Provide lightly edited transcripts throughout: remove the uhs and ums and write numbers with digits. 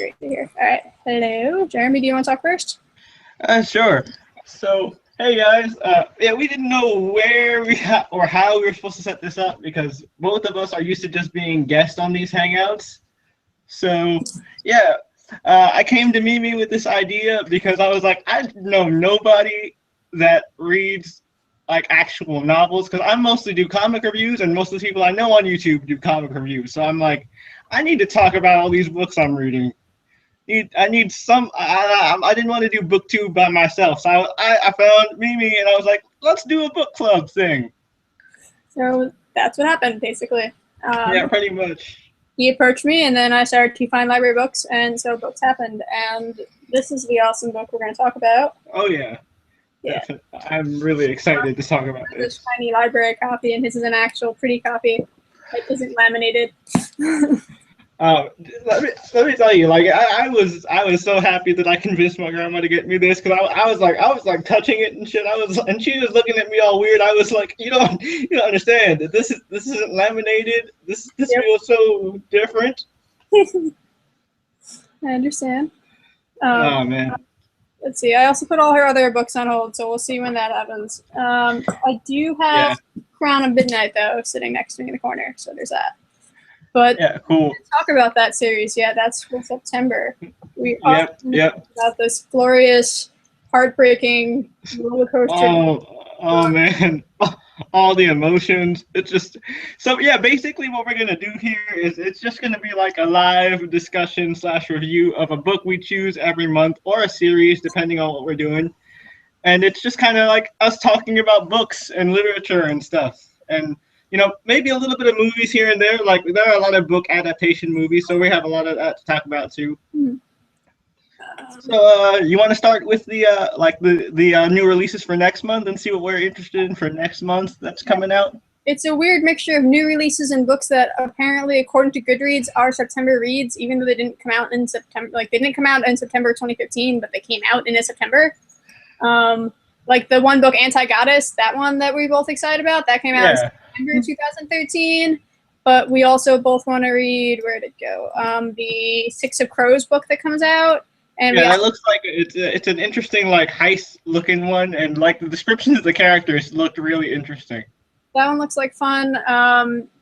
great to hear. All right. Hello, Jeremy. Do you want to talk first? Sure. So, hey guys. Yeah, we didn't know where or how we were supposed to set this up because both of us are used to just being guests on these hangouts. So, yeah, I came to Mimi with this idea because I was like, I know nobody that reads like actual novels because I mostly do comic reviews and most of the people I know on YouTube do comic reviews. So I'm like, I need to talk about all these books I'm reading. I need some. I didn't want to do book two by myself, so I found Mimi and I was like, let's do a book club thing. So that's what happened, basically. Yeah, pretty much. He approached me, and then I started to find library books, and so books happened. And this is the awesome book we're going to talk about. Oh yeah. Yeah. I'm really excited to talk about this tiny library copy, and his is an actual pretty copy. It isn't laminated. Let me tell you, like I was so happy that I convinced my grandma to get me this because I was like touching it and shit. And she was looking at me all weird. I was like, you don't understand that this isn't laminated. This feels so different. I understand. Oh man. Let's see. I also put all her other books on hold, so we'll see when that happens. I do have Crown of Midnight though sitting next to me in the corner, so there's that. But yeah, cool. Talk about that series. Yeah, that's for September. We yep. About this glorious, heartbreaking roller coaster. Oh man, all the emotions. It's just so yeah. Basically, what we're gonna do here is it's just gonna be like a live discussion / review of a book we choose every month or a series, depending on what we're doing. And it's just kind of like us talking about books and literature and stuff. And maybe a little bit of movies here and there. Like there are a lot of book adaptation movies, so we have a lot of that to talk about too. So you want to start with the new releases for next month and see what we're interested in for next month that's coming out? It's a weird mixture of new releases and books that apparently, according to Goodreads, are September reads, even though they didn't come out in September. Like they didn't come out in September 2015, but they came out in September. Like the one book, Anti-Goddess, that one that we're both excited about, that came out in September 2013. But we also both want to read, where'd it go? The Six of Crows book that comes out. And it looks like it's an interesting like heist looking one, and like the descriptions of the characters looked really interesting. That one looks like fun.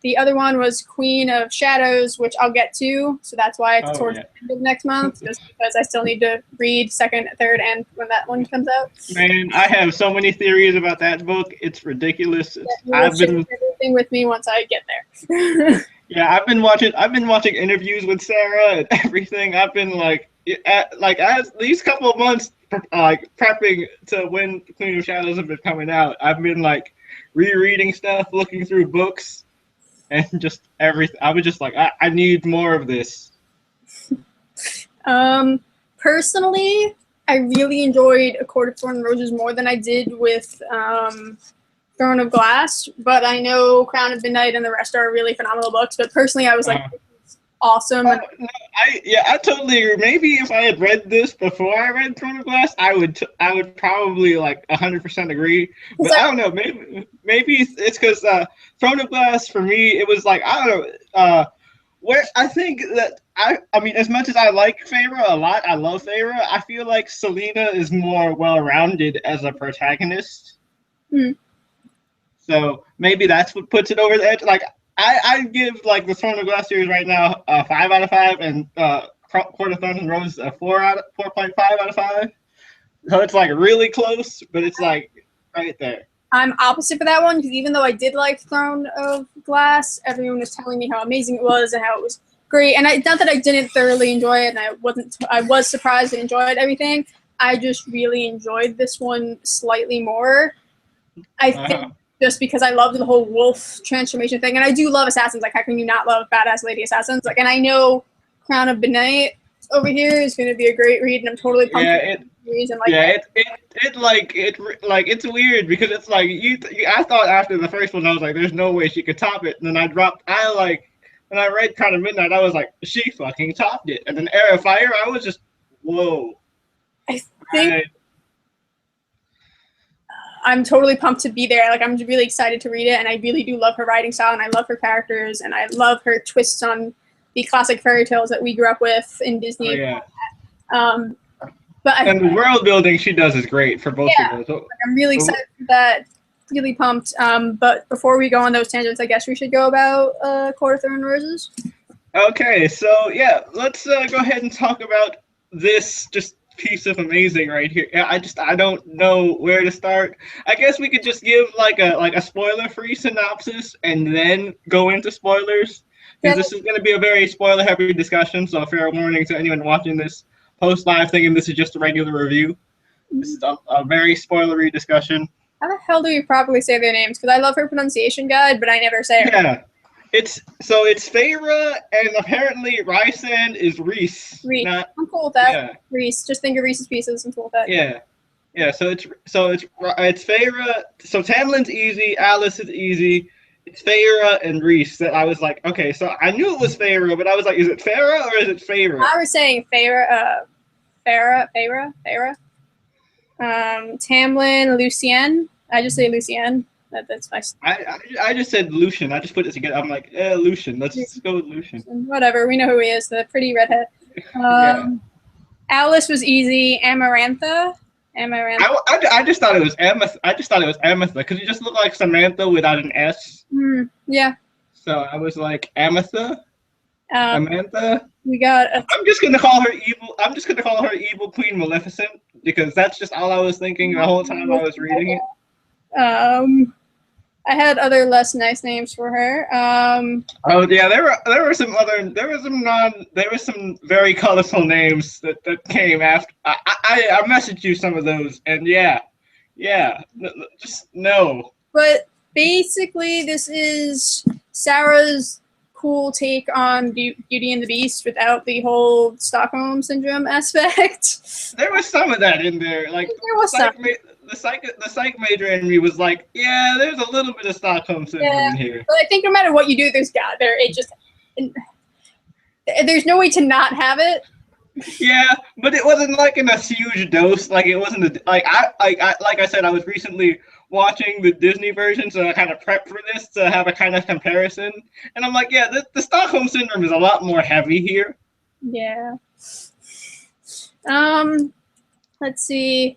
The other one was Queen of Shadows, which I'll get to, so that's why it's towards the end of next month, just because I still need to read second, third, and when that one comes out. Man, I have so many theories about that book. It's ridiculous. I've been everything with me once I get there. Yeah, I've been watching interviews with Sarah and everything. I've been as these couple of months prepping to when Queen of Shadows have been coming out. I've been like rereading stuff, looking through books, and just everything. I was just like, I need more of this. Personally, I really enjoyed A Court of Thorns and Roses more than I did with Throne of Glass, but I know Crown of Midnight and the rest are really phenomenal books. But personally, I was like, awesome. I totally agree. Maybe if I had read this before I read Throne of Glass, I would probably like 100% agree. But I don't know. Maybe it's because Throne of Glass for me, it was like I don't know. Where I think that I mean, as much as I like Feyre a lot, I love Feyre. I feel like Selena is more well-rounded as a protagonist. So maybe that's what puts it over the edge. Like I give like the Throne of Glass series right now 5 out of 5, and Court of Thorns and Roses a 4.5 out of 5. So it's like really close, but it's like right there. I'm opposite for that one because even though I did like Throne of Glass, everyone was telling me how amazing it was and how it was great. And not that I didn't thoroughly enjoy it, and I was surprised and enjoyed everything. I just really enjoyed this one slightly more. I think just because I loved the whole wolf transformation thing, and I do love assassins. Like, how can you not love badass lady assassins? Like, and I know Crown of Midnight over here is going to be a great read, and I'm totally pumped. It's weird because it's like I thought after the first one I was like, there's no way she could top it, and then when I read Crown of Midnight, I was like, she fucking topped it, and then Heir of Fire, I was just whoa. I think I'm totally pumped to be there. Like, I'm really excited to read it, and I really do love her writing style, and I love her characters, and I love her twists on the classic fairy tales that we grew up with in Disney. Oh, yeah. But And the world building she does is great for both of those. I'm really excited for that. Really pumped. But before we go on those tangents, I guess we should go about Court of Thorns and Roses. Okay, so yeah, let's go ahead and talk about this just piece of amazing right here. Yeah, I don't know where to start. I guess we could just give like a spoiler-free synopsis and then go into spoilers. Because this is going to be a very spoiler-heavy discussion, so fair warning to anyone watching this post-live thinking this is just a regular review. This is a very spoilery discussion. How the hell do we properly say their names? Because I love her pronunciation guide, but I never say it. Yeah. It's Feyre, and apparently Rysand is Reese. I'm cool with that. Yeah. Reese. Just think of Reese's Pieces. I'm cool with that. Yeah. Yeah, so it's Feyre. So Tamlin's easy, Alice is easy. It's Feyre and Reese that I was like, okay, so I knew it was Feyre, but I was like, is it Feyre or is it Feyre? I was saying Feyre. Tamlin, Lucien. I just say Lucien. That's my. I just said Lucian. I just put it together. I'm like, Lucian. Let's go with Lucian. Whatever. We know who he is. The pretty redhead. Alice was easy. Amarantha. I just thought it was Amethyst because it just looked like Samantha without an S. Yeah. So I was like Amethyst. Amantha. We got. I'm just gonna call her evil. I'm just gonna call her Evil Queen Maleficent because that's just all I was thinking the whole time I was reading it. I had other less nice names for her. Oh yeah, there were some very colorful names that came after. I messaged you some of those, and yeah, just no. But basically, this is Sarah's cool take on Beauty and the Beast without the whole Stockholm syndrome aspect. There was some of that in there, like there was some. The psych major in me was like, yeah, there's a little bit of Stockholm syndrome in here. But I think no matter what you do, there's no way to not have it. Yeah, but it wasn't like in a huge dose. Like it wasn't like I said, I was recently watching the Disney version, so I kind of prepped for this to have a kind of comparison. And I'm like, yeah, the Stockholm syndrome is a lot more heavy here. Yeah. Let's see.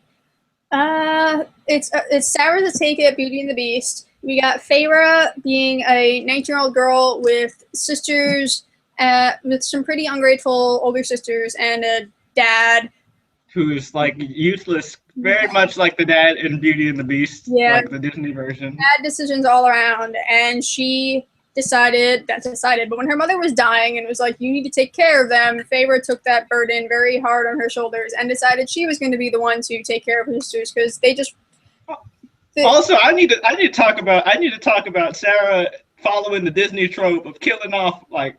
It's Sarah's take at Beauty and the Beast. We got Feyre being a 19-year-old girl with sisters, with some pretty ungrateful older sisters, and a dad who's like useless, very much like the dad in Beauty and the Beast, like the Disney version. Bad decisions all around, and she decided, but when her mother was dying and was like, you need to take care of them, Feyre took that burden very hard on her shoulders and decided she was going to be the one to take care of her sisters because they just. Also, I need to talk about Sarah following the Disney trope of killing off like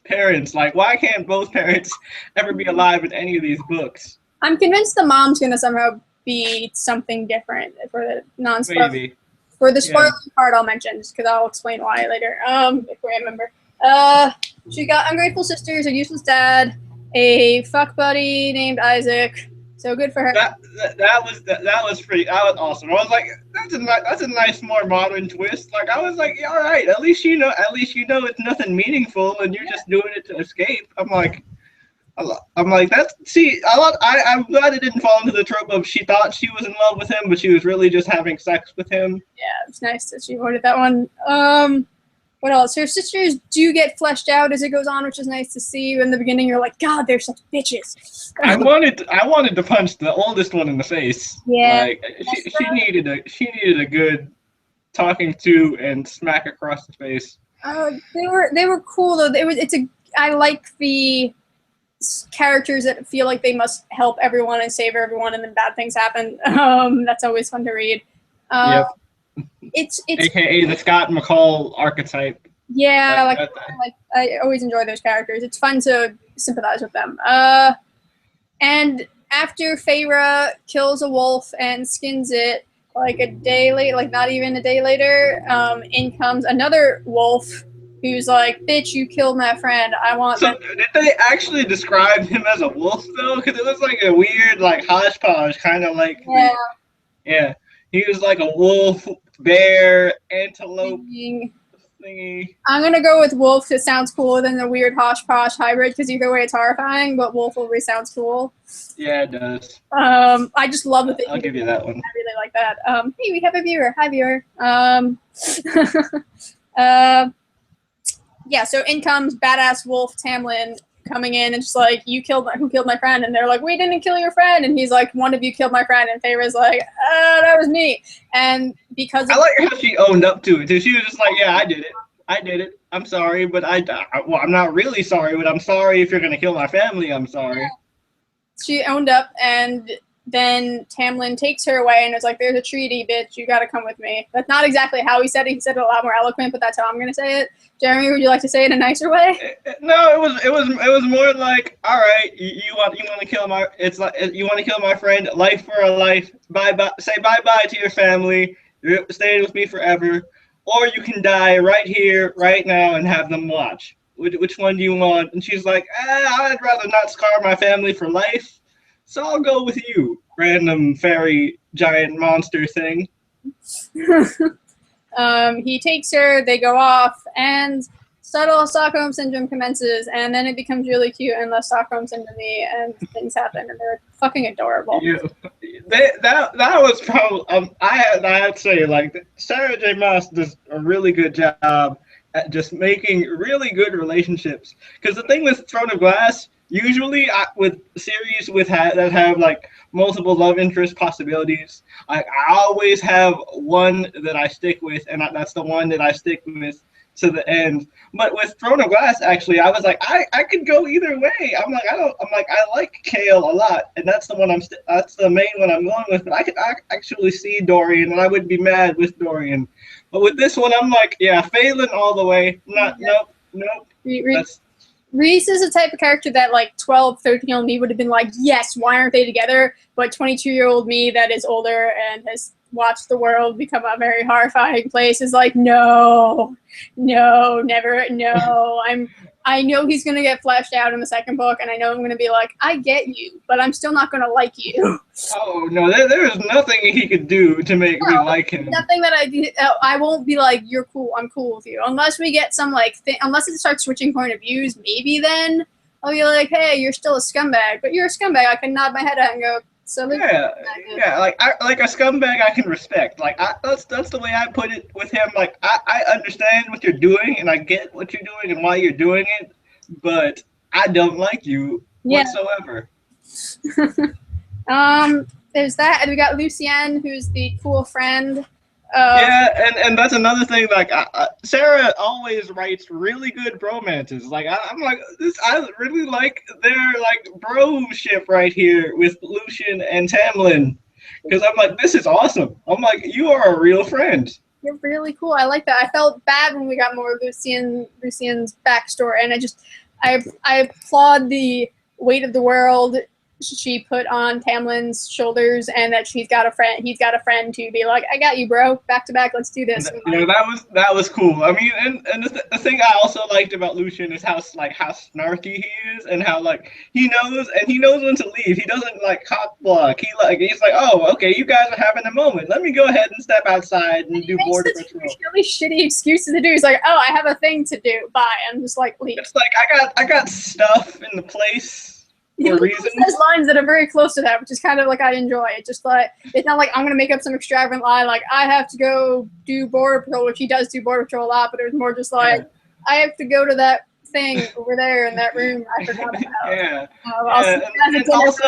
parents. Like, why can't both parents ever be alive in any of these books? I'm convinced the mom's going to somehow be something different for the non-spoiler. Maybe. For the spoiler part, I'll mention just because I'll explain why later. If I remember. She got ungrateful sisters, a useless dad, a fuck buddy named Isaac. So good for her. That was awesome. I was like, that's a nice, more modern twist. Like I was like, yeah, all right, at least you know it's nothing meaningful, and you're just doing it to escape. I'm like, that's I'm glad it didn't fall into the trope of she thought she was in love with him, but she was really just having sex with him. Yeah, it's nice that she avoided that one. What else? Her sisters do get fleshed out as it goes on, which is nice to see. In the beginning, you're like, God, they're such bitches. I wanted to punch the oldest one in the face. Yeah, like she needed a good talking to and smack across the face. They were cool though. I like the characters that feel like they must help everyone and save everyone, and then bad things happen. That's always fun to read. Yep. It's AKA the Scott McCall archetype. Yeah, I always enjoy those characters. It's fun to sympathize with them. And after Feyre kills a wolf and skins it, like a day late, like not even a day later, in comes another wolf who's like, "Bitch, you killed my friend. I want." So did they actually describe him as a wolf though? Because it was like a weird, like hodgepodge, kind of like. Yeah. Yeah, he was like a wolf, bear, antelope. thingy. I'm gonna go with Wolf. It sounds cooler than the weird Hosh-Posh hybrid, because either way it's horrifying, but Wolf always sounds cool. Yeah, it does. I just love the thing. I'll give you that one. I really like that. Hey, we have a viewer. Hi, viewer. Yeah, so in comes badass Wolf Tamlin coming in and just like, who killed my friend? And they're like, we didn't kill your friend. And he's like, one of you killed my friend. And Feyre's like, that was me. And because I like how she owned up to it too. She was just like, yeah, I did it. I'm sorry, but well, I'm not really sorry, but I'm sorry if you're gonna kill my family. I'm sorry. She owned up, and then Tamlin takes her away and is like, there's a treaty, bitch. You gotta come with me. That's not exactly how he said it. He said it a lot more eloquent, but that's how I'm gonna say it. Jeremy, would you like to say it in a nicer way? No, it was more like, all right, you want to kill my, it's like, you want to kill my friend, life for a life, say bye to your family, you're staying with me forever, or you can die right here, right now, and have them watch. Which one do you want? And she's like, I'd rather not scar my family for life, so I'll go with you, random fairy giant monster thing. He takes her, they go off, and subtle Stockholm Syndrome commences, and then it becomes really cute and less Stockholm Syndrome, and things happen, and they're fucking adorable. Yeah, that was probably, I had to say, like, Sarah J Maas does a really good job at just making really good relationships. Because the thing with Throne of Glass, usually with series that have like multiple love interest possibilities, I always have one that I stick with, and that's the one that I stick with to the end. But with Throne of Glass, actually, I was like, I could go either way. I like Kale a lot, and that's the one that's the main one I'm going with. But I actually see Dorian, and I would be mad with Dorian. But with this one, I'm like, yeah, Phelan all the way. Nope. Reese is the type of character that like 12, 13-year-old me would have been like, yes, why aren't they together? But 22-year-old me that is older and has watched the world become a very horrifying place is like, no, never, no. I know he's going to get fleshed out in the second book, and I know I'm going to be like, I get you, but I'm still not going to like you. Oh, no, there is nothing he could do to make me like him. Nothing that I won't be like, you're cool, I'm cool with you. Unless we get some, like, unless it starts switching point of views, maybe then I'll be like, hey, you're still a scumbag, but you're a scumbag. I can nod my head at and go, so yeah, like a scumbag I can respect. Like that's the way I put it with him. Like I understand what you're doing, and I get what you're doing and why you're doing it, but I don't like you whatsoever. There's that, and we got Lucienne, who's the cool friend. And that's another thing. Like Sarah always writes really good bromances. Like I'm like this. I really like their like bro-ship right here with Lucian and Tamlin, because I'm like, this is awesome. I'm like, you are a real friend. You're really cool. I like that. I felt bad when we got more of Lucian's backstory, and I applaud the weight of the world she put on Tamlin's shoulders, and that he's got a friend to be like, I got you, bro, back to back, let's do this. Yeah, that was cool. I mean, and the thing I also liked about Lucian is how snarky he is, and how like he knows when to leave. He doesn't like cock block. He's like, oh, okay, you guys are having a moment, let me go ahead and step outside and do border patrol. Really shitty excuses to do. He's like, oh, I have a thing to do, bye. I'm just like, leave. It's like I got stuff in the place. He says lines that are very close to that, which is kind of like I enjoy. It's just like, it's not like I'm gonna make up some extravagant lie like I have to go do border patrol, which he does do border patrol a lot, but there's more just like I have to go to that thing over there in that room I forgot about. Yeah. And also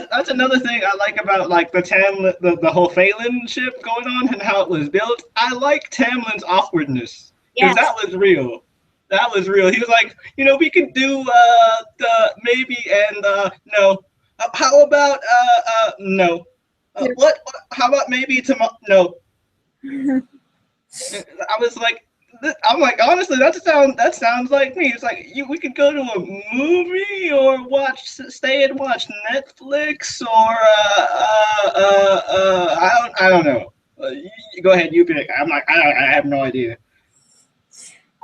that's another thing I like about like the whole Phelan ship going on and how it was built. I like Tamlin's awkwardness, because that was real. That was real. He was like, we could do the maybe and no. How about no? What? How about maybe tomorrow? No. I was like, I'm like, honestly, that sounds like me. It's like we could go to a movie or stay and watch Netflix or I don't know. Go ahead, you pick. I'm like, I have no idea.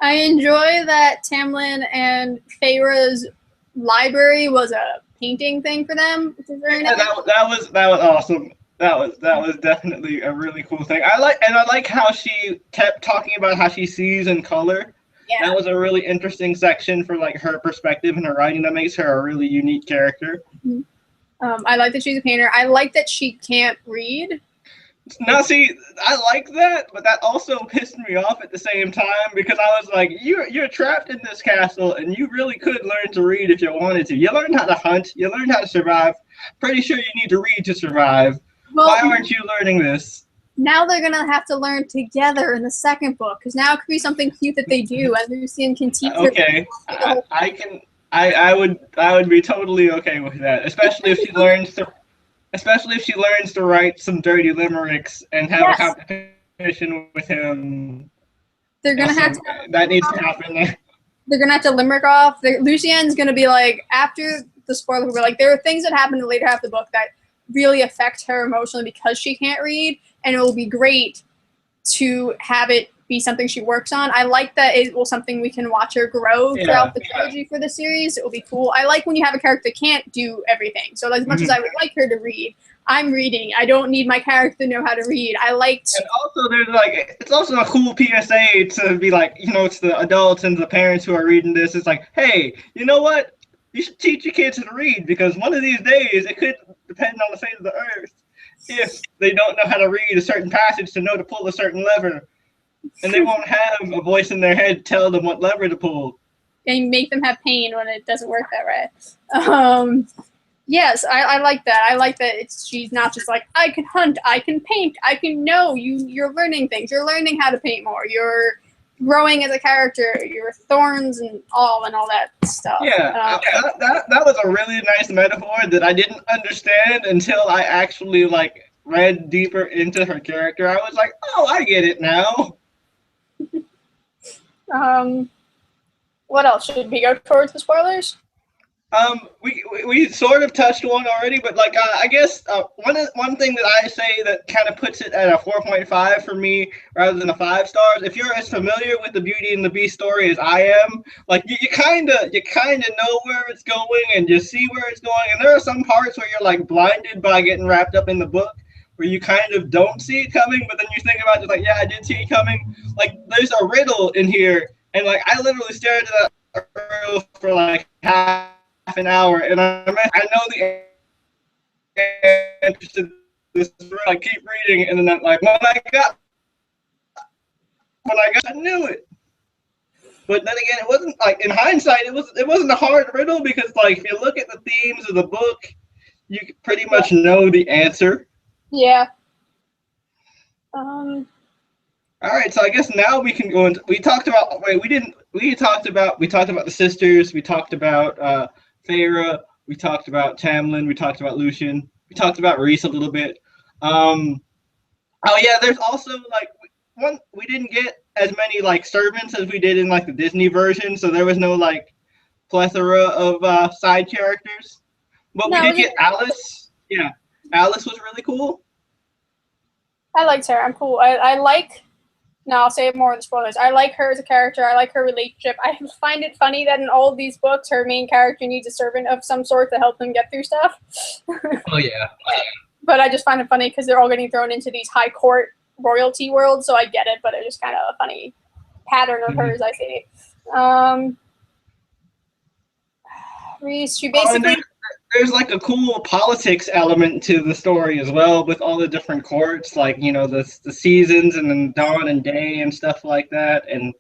I enjoy that Tamlin and Feyre's library was a painting thing for them, which is very nice. That was awesome. that was definitely a really cool thing. I like how she kept talking about how she sees in color. Yeah. That was a really interesting section for like her perspective and her writing. That makes her a really unique character. I like that she's a painter. I like that she can't read. Now, see, I like that, but that also pissed me off at the same time because I was like, you're trapped in this castle, and you really could learn to read if you wanted to. You learned how to hunt. You learned how to survive. Pretty sure you need to read to survive. Well, why aren't you learning this? Now they're gonna have to learn together in the second book because now it could be something cute that they do, and Lucian can teach her. Okay, I would be totally okay with that, especially if she learns to write some dirty limericks and have a competition with him. They're gonna have to. That needs to happen. They're gonna have to limerick off. Lucian's gonna be like, after the spoiler, we're like, there are things that happen in the later half of the book that really affect her emotionally because she can't read, and it will be great to have it be something she works on. I like that it will something we can watch her grow throughout the trilogy for the series. It will be cool. I like when you have a character that can't do everything. So as much as I would like her to read, I'm reading. I don't need my character to know how to read. I liked. And also, there's like, it's also a cool PSA to be like, it's the adults and the parents who are reading this. It's like, hey, you know what? You should teach your kids to read because one of these days it could depend on the fate of the earth if they don't know how to read a certain passage to know to pull a certain lever. And they won't have a voice in their head tell them what lever to pull. And make them have pain when it doesn't work that way. Yes, I like that. I like that she's not just like, I can hunt, I can paint, I can know. You're learning things. You're learning how to paint more. You're growing as a character. You're Thorns and all that stuff. Yeah, that was a really nice metaphor that I didn't understand until I actually read deeper into her character. I was like, oh, I get it now. What else? Should we go towards the spoilers? We sort of touched one already, but I guess one thing that I say that kind of puts it at a 4.5 for me rather than a 5 stars. If you're as familiar with the Beauty and the Beast story as I am, you kind of know where it's going and you see where it's going, and there are some parts where you're blinded by getting wrapped up in the book, where you kind of don't see it coming, but then you think about it, yeah, I did see it coming. There's a riddle in here, and I literally stared at that riddle for half an hour, and I know the answer to this. I keep reading, and then when I got, I knew it. But then again, it wasn't in hindsight, it wasn't a hard riddle because if you look at the themes of the book, you pretty much know the answer. Yeah. All right, so I guess now we can go into. We talked about the sisters. We talked about Farah. We talked about Tamlin. We talked about Lucian. We talked about Reese a little bit. Oh yeah, there's also we didn't get as many servants as we did in the Disney version, so there was no plethora of side characters. But we did get Alice. Yeah, Alice was really cool. I liked her. I'm cool. I like. No, I'll say more in the spoilers. I like her as a character. I like her relationship. I find it funny that in all of these books, her main character needs a servant of some sort to help them get through stuff. Oh, yeah. But I just find it funny because they're all getting thrown into these high court royalty worlds, so I get it, but it's just kind of a funny pattern of hers, I see. Reese, she basically... There's a cool politics element to the story as well, with all the different courts, the seasons and then dawn and day and stuff like that, and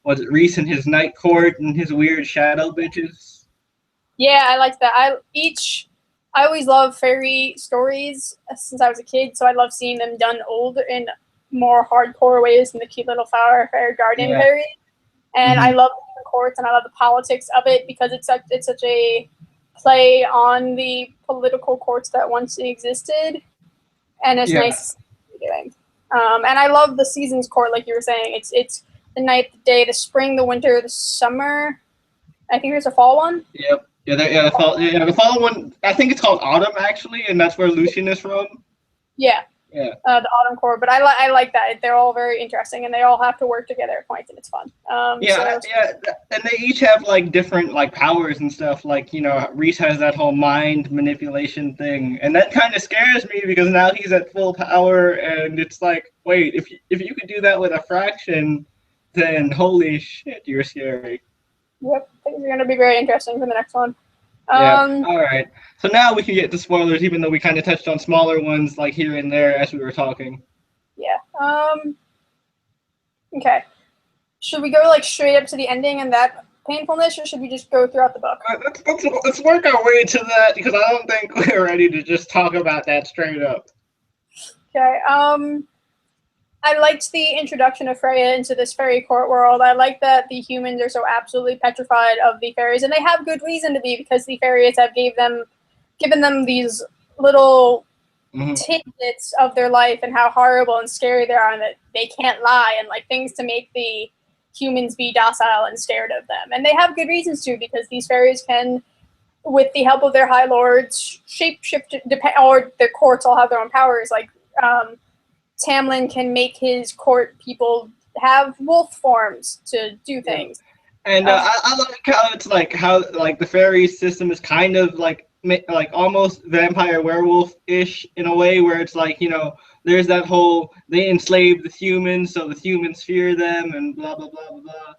was it Reese and his night court and his weird shadow bitches? Yeah, I like that. I always love fairy stories since I was a kid, so I love seeing them done old in more hardcore ways than the cute little flower fairy garden fairies. And I love the courts and I love the politics of it because it's such a play on the political courts that once existed, and it's nice to see doing. And I love the seasons court, like you were saying. It's the night, the day, the spring, the winter, the summer. I think there's a fall one. Yep. The fall one. I think it's called autumn actually, and that's where Lucian is from. Yeah. the Autumn Corps. But I like that. They're all very interesting, and they all have to work together at points, and it's fun. And they each have like different like powers and stuff. Like, you know, Reese has that whole mind manipulation thing, and that kind of scares me because now he's at full power, and it's like, wait, if you could do that with a fraction, then holy shit, you're scary. Yep, things are gonna be very interesting for the next one. Yeah. All right. So now we can get to spoilers, even though we kind of touched on smaller ones like here and there as we were talking. Yeah. Okay. Should we go like straight up to the ending and that painfulness, or should we just go throughout the book? Let's work our way to that because I don't think we're ready to just talk about that straight up. Okay. I liked the introduction of Freya into this fairy court world. I like that the humans are so absolutely petrified of the fairies, and they have good reason to be because the fairies have given them these little tidbits of their life and how horrible and scary they are, and that they can't lie, and like things to make the humans be docile and scared of them. And they have good reasons to, because these fairies can, with the help of their high lords, shapeshift, or their courts all have their own powers. Like Tamlin can make his court people have wolf forms to do things. And I like how the fairy system is kind of like almost vampire werewolf-ish in a way, where it's like, you know, there's that whole they enslave the humans, so the humans fear them, and blah blah blah blah blah.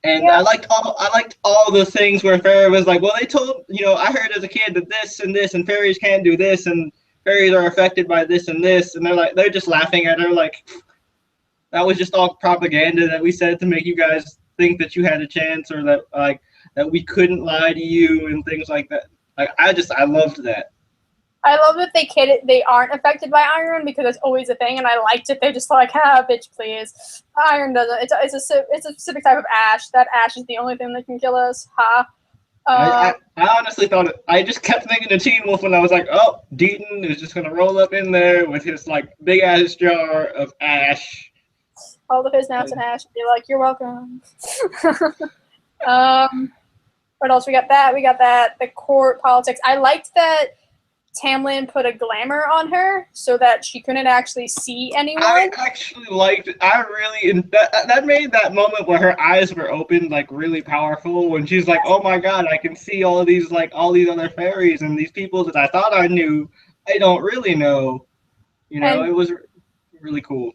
And I liked all the things where fairy was like, well, they told, you know, I heard as a kid that this and this, and fairies can't do this, and fairies are affected by this and this, and they're just laughing at her like that was just all propaganda that we said to make you guys think that you had a chance, or that we couldn't lie to you and things like that. Like I loved that. I love that they aren't affected by iron, because it's always a thing, and I liked it. They're just like, bitch, please. Iron doesn't. It's a specific type of ash. That ash is the only thing that can kill us. I honestly thought I just kept thinking of Teen Wolf when I was like, oh, Deaton is just gonna roll up in there with his like big ass jar of ash. All of his nuts and ash. Be like, you're welcome. What else? We got that. The court politics. I liked that Tamlin put a glamour on her so that she couldn't actually see anyone. I actually liked it. That made that moment where her eyes were open like really powerful, when she's like, oh my god, I can see all these other fairies and these people that I thought I knew, I don't really know. You know, it was really cool.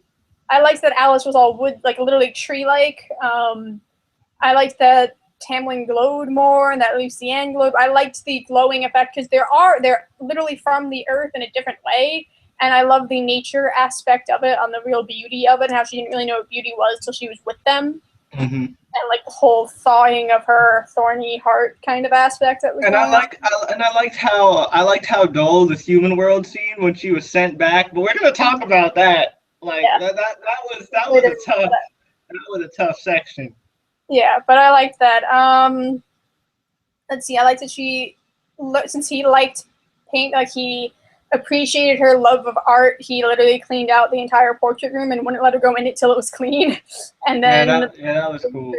I liked that Alice was all wood, like literally tree-like. I liked that Tamlin glowed more, and that Lucienne glowed. I liked the glowing effect because they're literally from the earth in a different way, and I love the nature aspect of it, on the real beauty of it, and how she didn't really know what beauty was till she was with them, and like the whole thawing of her thorny heart kind of aspect that was. I liked how dull the human world seemed when she was sent back, but we're gonna talk about that. Like that was a tough section. Yeah, but I liked that. Let's see. I liked that since he liked paint, like he appreciated her love of art, he literally cleaned out the entire portrait room and wouldn't let her go in it till it was clean. And then that was cool.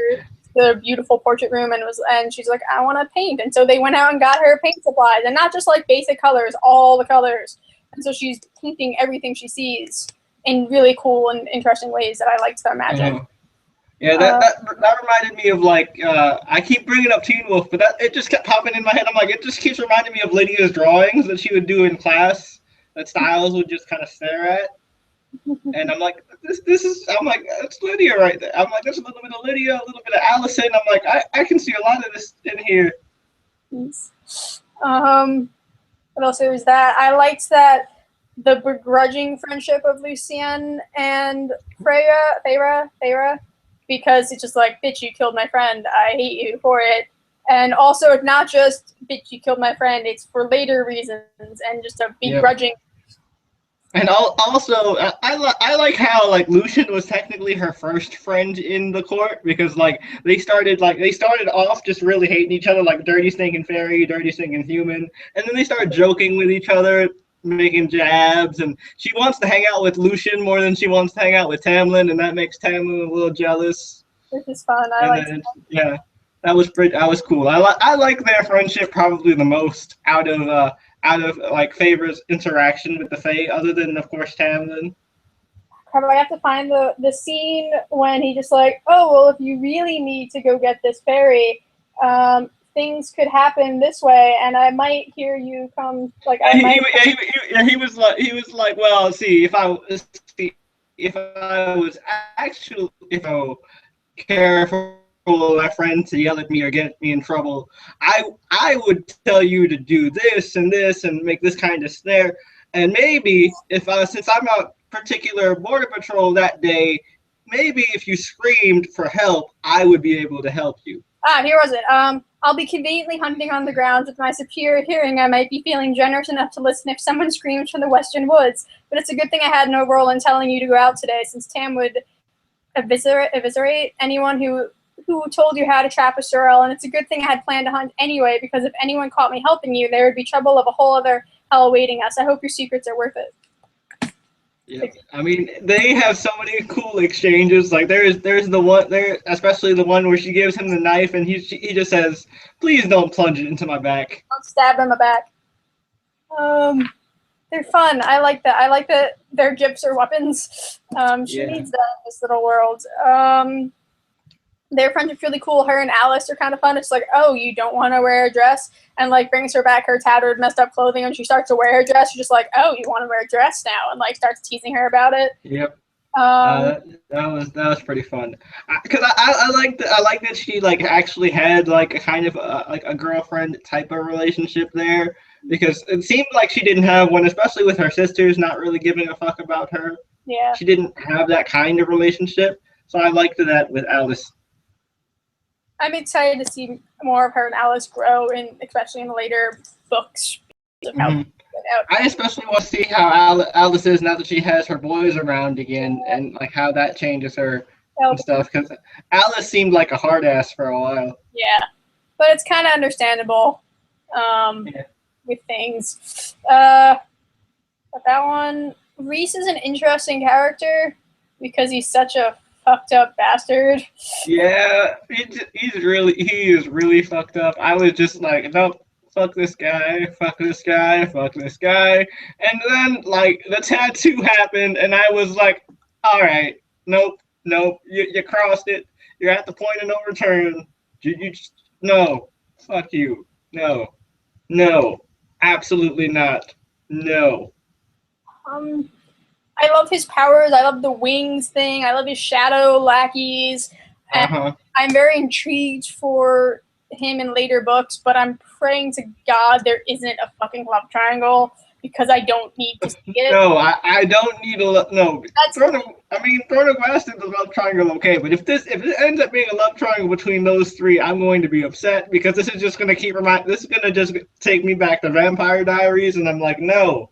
The beautiful portrait room, and she's like, I want to paint. And so they went out and got her paint supplies, and not just like basic colors, all the colors. And so she's painting everything she sees in really cool and interesting ways that I liked their magic. Yeah, that reminded me of like I keep bringing up Teen Wolf, but it just kept popping in my head. I'm like, it just keeps reminding me of Lydia's drawings that she would do in class that Styles would just kind of stare at, and I'm like, that's Lydia right there. I'm like, there's a little bit of Lydia, a little bit of Allison. I'm like, I can see a lot of this in here. What else was that? I liked that the begrudging friendship of Lucienne and Feyre. Because it's just like, bitch, you killed my friend. I hate you for it. And also, it's not just, bitch, you killed my friend. It's for later reasons and just a begrudging. And also, I like how like Lucian was technically her first friend in the court, because like they started off just really hating each other, like dirty stinking fairy, dirty stinking human, and then they started joking with each other, making jabs, and she wants to hang out with Lucian more than she wants to hang out with Tamlin, and that makes Tamlin a little jealous. Which is fun. That was cool. I like their friendship probably the most out of out of like favors interaction with the Fae, other than of course Tamlin. Probably have to find the scene when he just like, oh well, if you really need to go get this fairy, things could happen this way, and I might hear you come. Like I might. He was like, well, see, if I was actually careful of my friend to yell at me or get me in trouble, I would tell you to do this and this and make this kind of snare, and maybe if since I'm a particular border patrol that day, maybe if you screamed for help, I would be able to help you. Here was it. I'll be conveniently hunting on the grounds. With my superior hearing, I might be feeling generous enough to listen if someone screams from the western woods. But it's a good thing I had no role in telling you to go out today, since Tam would eviscerate anyone who told you how to trap a sorrel, and it's a good thing I had planned to hunt anyway, because if anyone caught me helping you, there would be trouble of a whole other hell awaiting us. I hope your secrets are worth it. Yeah, I mean, they have so many cool exchanges. Like there's the one there, especially the one where she gives him the knife and he just says, "Please don't plunge it into my back." Don't stab in the back. They're fun. I like that. I like that their gyps are weapons. She needs that in this little world. Their friendship's really cool. Her and Alice are kind of fun. It's like, oh, you don't want to wear a dress, and like brings her back her tattered, messed up clothing, and she starts to wear her dress. She's just like, oh, you want to wear a dress now, and like starts teasing her about it. Yep. That was pretty fun. Because I like that she like actually had like a kind of like a girlfriend type of relationship there, because it seemed like she didn't have one, especially with her sisters not really giving a fuck about her. Yeah. She didn't have that kind of relationship, so I liked that with Alice. I'm excited to see more of her and Alice grow, especially in the later books. I especially want to see how Alice is now that she has her boys around again, and like how that changes her and stuff. Because Alice seemed like a hard ass for a while. Yeah, but it's kind of understandable with things. But that one, Reese is an interesting character because he's such a fucked up bastard. Yeah, he is really fucked up. I was just like, nope, fuck this guy, fuck this guy, fuck this guy. And then like the tattoo happened and I was like, all right, nope, you crossed it. You're at the point of no return. You just, no, fuck you. No, absolutely not. No. I love his powers. I love the wings thing. I love his shadow lackeys. And I'm very intrigued for him in later books, but I'm praying to God there isn't a fucking love triangle, because I don't need to see it. No, I don't need Throne of Glass is a love triangle, okay, but if it ends up being a love triangle between those three, I'm going to be upset, because this is just going to just take me back to Vampire Diaries, and I'm like, no,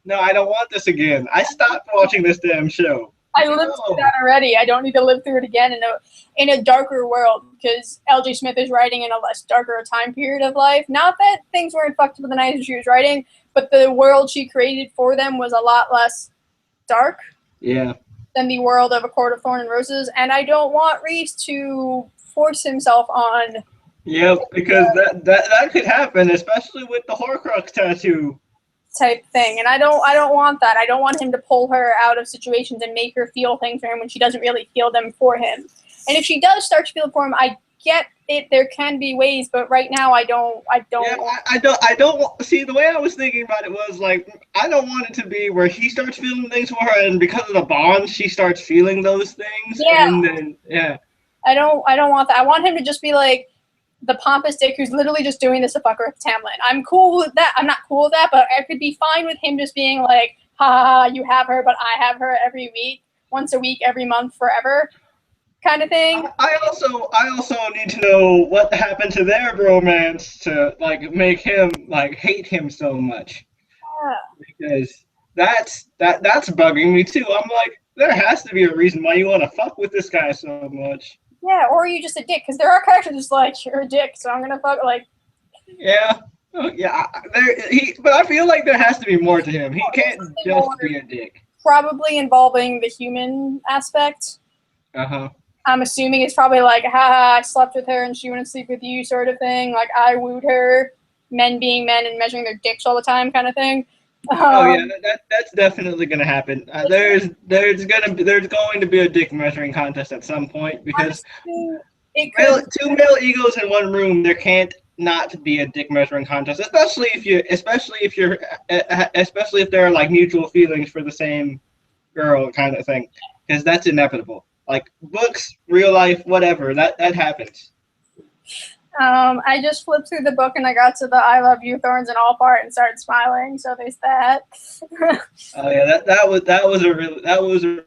I don't want this again. I stopped watching this damn show. I lived through that already. I don't need to live through it again in a darker world, because L.J. Smith is writing in a less darker time period of life. Not that things weren't fucked up in the night as she was writing, but the world she created for them was a lot less dark than the world of A Court of Thorns and Roses, and I don't want Reese to force himself on. Yep, because that could happen, especially with the Horcrux tattoo type thing, and I don't want that. I don't want him to pull her out of situations and make her feel things for him when she doesn't really feel them for him. And if she does start to feel for him, I get it. There can be ways, but right now I don't. Yeah, I don't see the way I was thinking about it was like I don't want it to be where he starts feeling things for her, and because of the bond, she starts feeling those things. Yeah. And then I don't want that. I want him to just be like the pompous dick who's literally just doing this to fuck her with Tamlin. I'm cool with that. I'm not cool with that, but I could be fine with him just being like, ha, you have her, but I have her every week, once a week, every month, forever, kind of thing. I also need to know what happened to their romance to like make him like hate him so much. Because that's bugging me too. I'm like, there has to be a reason why you want to fuck with this guy so much. Yeah, or are you just a dick? Because there are characters just like, you're a dick, so I'm gonna fuck, like. Yeah, but I feel like there has to be more to him. He can't just be a dick. Probably involving the human aspect. I'm assuming it's probably like, haha, I slept with her and she wouldn't sleep with you, sort of thing. Like, I wooed her. men being men and measuring their dicks all the time kind of thing. Oh yeah, that's definitely gonna happen. There's going to be a dick measuring contest at some point because two male egos in one room, there can't not be a dick measuring contest, especially if there are like mutual feelings for the same girl kind of thing, because that's inevitable. Like books, real life, whatever, that happens. I just flipped through the book and I got to the "I love you, Thorns" and all part and started smiling. So there's that. Oh yeah, that was a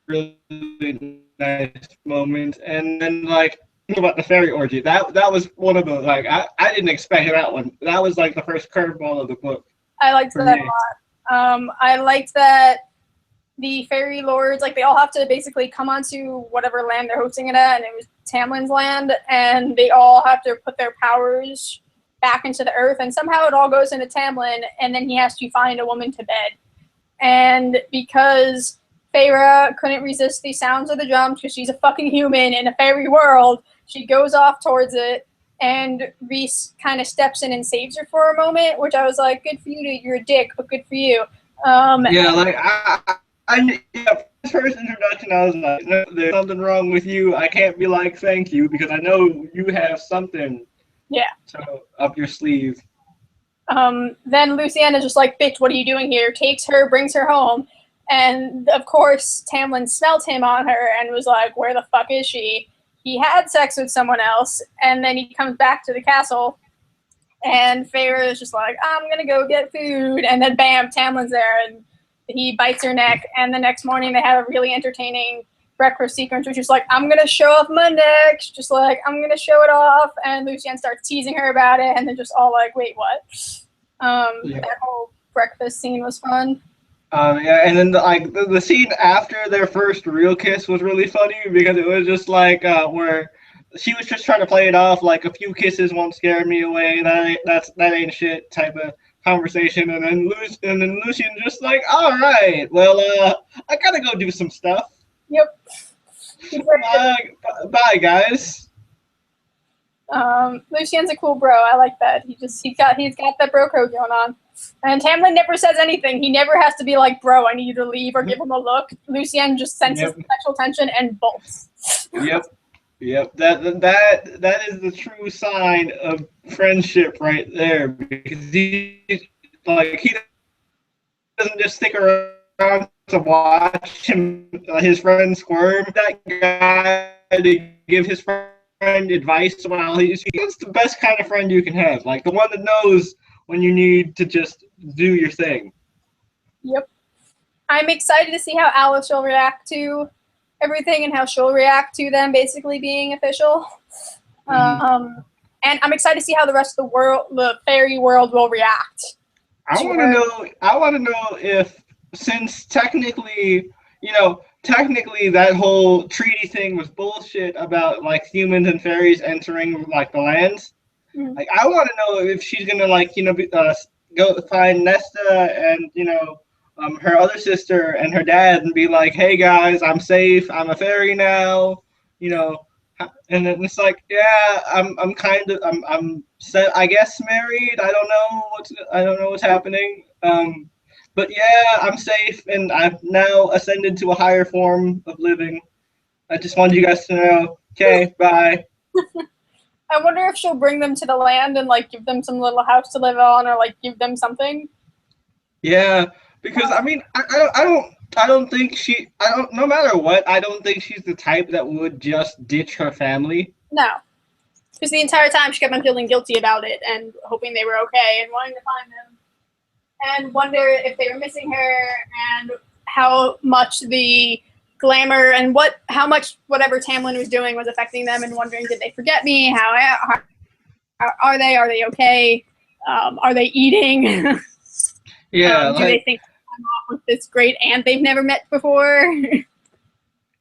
really nice moment. And then like about the fairy orgy, that was one of the like I didn't expect that one. That was like the first curveball of the book. I liked that a lot. I liked that the fairy lords, like, they all have to basically come onto whatever land they're hosting it at, and it was Tamlin's land, and they all have to put their powers back into the earth, and somehow it all goes into Tamlin, and then he has to find a woman to bed. And because Feyre couldn't resist the sounds of the drums, because she's a fucking human in a fairy world, she goes off towards it, and Rhys kind of steps in and saves her for a moment, which I was like, good for you, you're a dick, but good for you. Yeah, like, first introduction, I was like, no, there's something wrong with you. I can't be like, thank you, because I know you have something up your sleeve. Then Luciana's just like, bitch, what are you doing here? Takes her, brings her home. And, of course, Tamlin smelt him on her and was like, where the fuck is she? He had sex with someone else, and then he comes back to the castle, and Feyre is just like, I'm going to go get food. And then, bam, Tamlin's there, and he bites her neck, and the next morning they have a really entertaining breakfast sequence, which is like, I'm going to show off my neck, just like, I'm going to show it off, and Lucienne starts teasing her about it, and they're just all like, wait, what? That whole breakfast scene was fun. And then the scene after their first real kiss was really funny, because it was just like where she was just trying to play it off like a few kisses won't scare me away, that ain't shit type of conversation, and then Lucian just like, all right, well, I gotta go do some stuff. Yep. Bye, guys. Lucian's a cool bro. I like that. He's got that bro code going on. And Tamlin never says anything. He never has to be like, bro, I need you to leave, or give him a look. Lucien just senses the sexual tension and bolts. Yep. That is the true sign of friendship right there, because he doesn't just stick around to watch his friend squirm. That guy to give his friend advice while he's the best kind of friend you can have. Like the one that knows when you need to just do your thing. Yep. I'm excited to see how Alice will react to everything and how she'll react to them basically being official. And I'm excited to see how the rest of the fairy world will react. I want to know if, since technically that whole treaty thing was bullshit about like humans and fairies entering like the lands. Like, I want to know if she's gonna go find Nesta and her other sister and her dad and be like, hey guys, I'm safe, I'm a fairy now, and then it's like, yeah, I'm set, I guess, married. I don't know what's happening. But yeah, I'm safe, and I've now ascended to a higher form of living. I just wanted you guys to know. Okay, bye. I wonder if she'll bring them to the land and like give them some little house to live on, or like give them something. Yeah, because I mean, I don't think no matter what, I don't think she's the type that would just ditch her family. No, because the entire time she kept on feeling guilty about it and hoping they were okay and wanting to find them. And wonder if they were missing her, and how much the glamour and how much whatever Tamlin was doing was affecting them, and wondering, did they forget me? How are they? Are they okay? Are they eating? Yeah. Do they think I'm off with this great aunt they've never met before?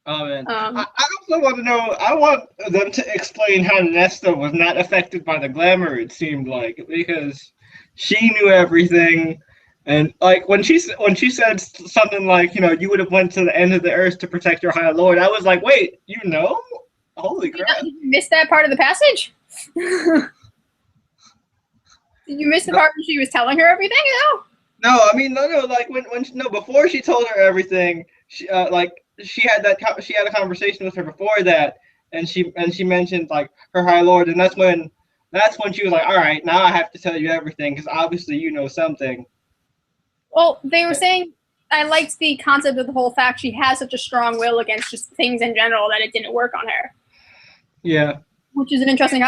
Oh man. I also want to know. I want them to explain how Nesta was not affected by the glamour. It seemed like, because she knew everything. And like when she said something like, you would have went to the end of the earth to protect your high lord, I was like, wait, holy crap! You missed that part of the passage. Did you miss the part when she was telling her everything? No, I mean, no, like before she told her everything, she she had a conversation with her before that, and she mentioned like her High Lord, and that's when she was like, all right, now I have to tell you everything because obviously you know something. Well, they were saying I liked the concept of the whole fact she has such a strong will against just things in general that it didn't work on her. Yeah. Which is an interesting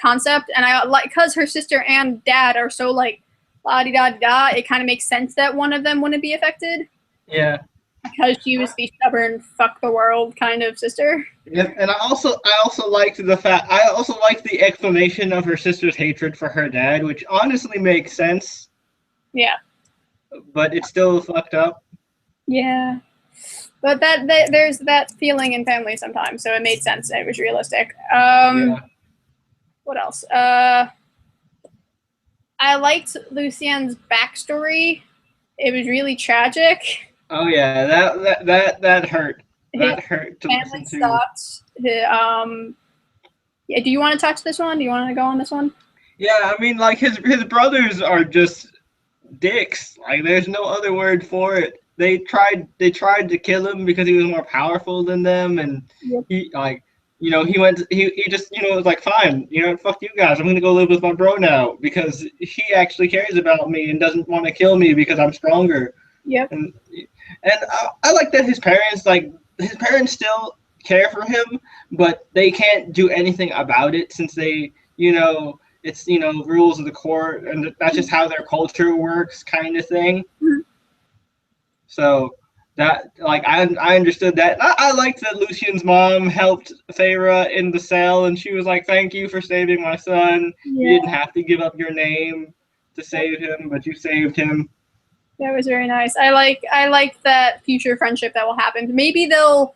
concept, and I like because her sister and dad are so like la di da da. It kind of makes sense that one of them wouldn't be affected. Yeah. Because she was the stubborn, fuck the world kind of sister. Yeah, and I also liked the explanation of her sister's hatred for her dad, which honestly makes sense. Yeah. But it's still fucked up. Yeah. But that there's that feeling in family sometimes, so it made sense. It was realistic. Yeah. What else? I liked Lucien's backstory. It was really tragic. Oh yeah, that hurt. That hurt to listen to. Sucked. Yeah. Do you want to touch this one? Do you want to go on this one? Yeah, I mean, like his brothers are just dicks. Like, there's no other word for it. They tried to kill him because he was more powerful than them, and he like, he just was like, fine, fuck you guys, I'm gonna go live with my bro now because he actually cares about me and doesn't want to kill me because I'm stronger. Yep. And I like that his parents still care for him, but they can't do anything about it since they, it's, rules of the court, and that's just how their culture works, kind of thing. Mm-hmm. So that, like, I understood that. I liked that Lucien's mom helped Feyre in the cell, and she was like, thank you for saving my son. Yeah. You didn't have to give up your name to save him, but you saved him. That was very nice. I like that future friendship that will happen. Maybe they'll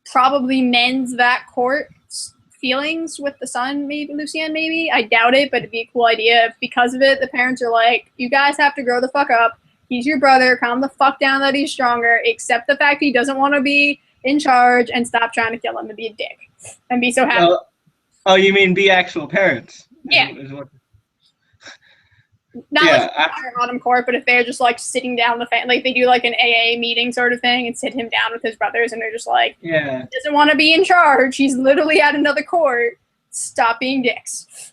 probably mend that court's feelings with the son, maybe Lucien, maybe. I doubt it, but it'd be a cool idea if because of it the parents are like, you guys have to grow the fuck up. He's your brother. Calm the fuck down that he's stronger. Accept the fact he doesn't want to be in charge and stop trying to kill him and be a dick. And be so happy. Oh, you mean be actual parents? Yeah. Not like Autumn Court, but if they're just like sitting down like they do like an AA meeting sort of thing and sit him down with his brothers and they're just like, he doesn't want to be in charge. He's literally at another court. Stop being dicks.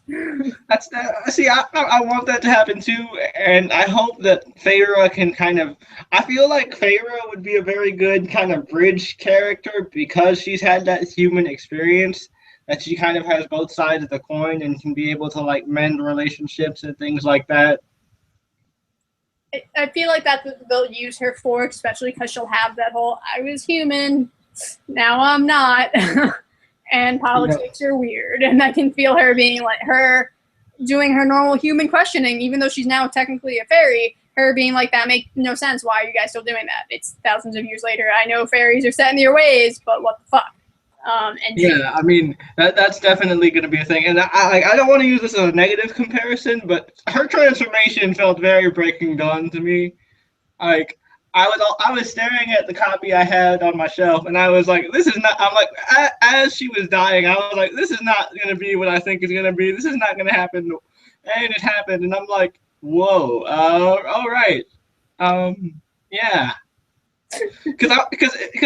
See, I want that to happen too, and I hope that Feyre can I feel like Feyre would be a very good kind of bridge character because she's had that human experience, that she kind of has both sides of the coin and can be able to like mend relationships and things like that. I feel like that's what they'll use her for, especially because she'll have that whole I was human, now I'm not. And politics are weird. And I can feel her being like her doing her normal human questioning, even though she's now technically a fairy, her being like, that makes no sense. Why are you guys still doing that? It's thousands of years later. I know fairies are set in their ways, but what the fuck? I mean, that's definitely going to be a thing. And I don't want to use this as a negative comparison, but her transformation felt very Breaking Dawn to me. Like, I was staring at the copy I had on my shelf, and I was like, this is not, I'm like, as she was dying, I was like, this is not going to be what I think is going to be. This is not going to happen. And it happened, and I'm like, whoa, all right. Yeah. Because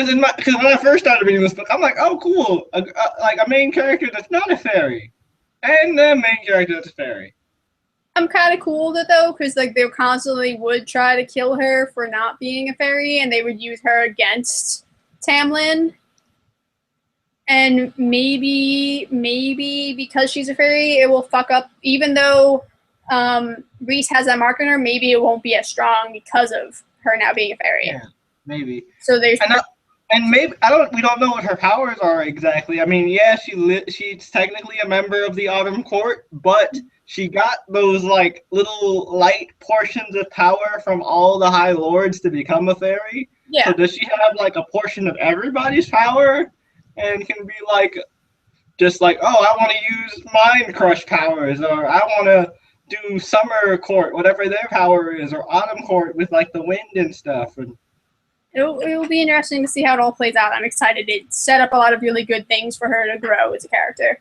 when I first started reading this book, I'm like, oh, cool. Like a main character that's not a fairy, and the main character that's a fairy. I'm kind of cool with it though, because like they constantly would try to kill her for not being a fairy, and they would use her against Tamlin. And maybe because she's a fairy, it will fuck up. Even though Rhys has that mark on her, maybe it won't be as strong because of her now being a fairy. Yeah, maybe. So there's. And maybe we don't know what her powers are exactly. I mean, yeah, she's technically a member of the Autumn Court, but she got those like little light portions of power from all the High Lords to become a fairy. Yeah. So does she have like a portion of everybody's power, and can be like, just like, oh, I want to use Mind Crush powers, or I want to do Summer Court, whatever their power is, or Autumn Court with like the wind and stuff. And it will be interesting to see how it all plays out. I'm excited. It set up a lot of really good things for her to grow as a character.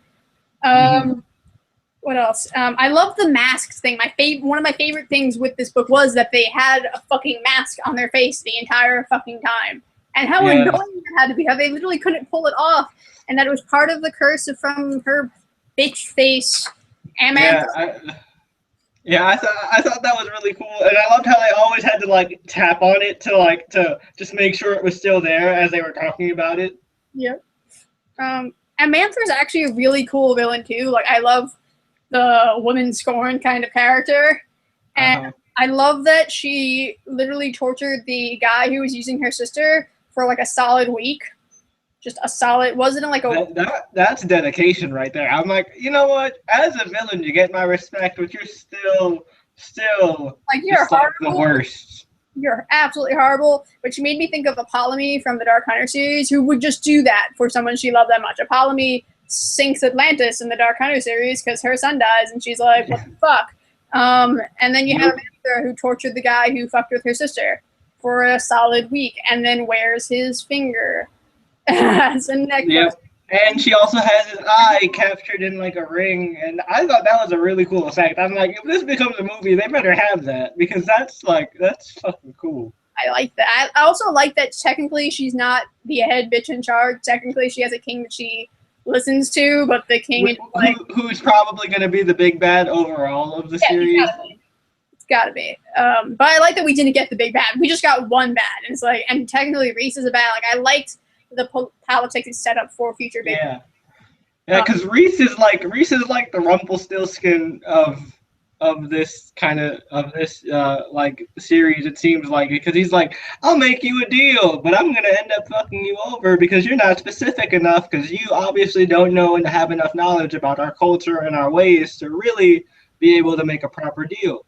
What else? I love the masks thing. One of my favorite things with this book was that they had a fucking mask on their face the entire fucking time, and how annoying it had to be. How they literally couldn't pull it off, and that it was part of the curse from her bitch face. I thought that was really cool, and I loved how they always had to like tap on it to just make sure it was still there as they were talking about it. Yep. And Manther's actually a really cool villain too. Like I love the woman scorn kind of character, and I love that she literally tortured the guy who was using her sister for like a solid week. Just a solid, wasn't it like a that's dedication right there. I'm like, you know what, as a villain you get my respect, but you're still like you're horrible. Like the worst. You're absolutely horrible. But she made me think of Apollonie from the Dark Hunter series, who would just do that for someone she loved that much. Apollonie sinks Atlantis in the Dark Hunter series because her son dies, and she's like, what the fuck? And then you have Manther, who tortured the guy who fucked with her sister for a solid week, and then wears his finger as a necklace. Yep. And she also has his eye captured in like a ring, and I thought that was a really cool effect. I'm like, if this becomes a movie, they better have that, because that's fucking cool. I like that. I also like that technically she's not the head bitch in charge. Technically she has a king that she listens to, but the king is like who's probably going to be the big bad overall of the series. It's gotta be. But I like that we didn't get the big bad. We just got one bad, and it's like, and technically Reese is a bad. Like I liked the politics is set up for future big. Yeah, because Reese is like the Rumpelstiltskin of this like series. It seems like, because he's like, I'll make you a deal, but I'm gonna end up fucking you over because you're not specific enough, because you obviously don't know and have enough knowledge about our culture and our ways to really be able to make a proper deal.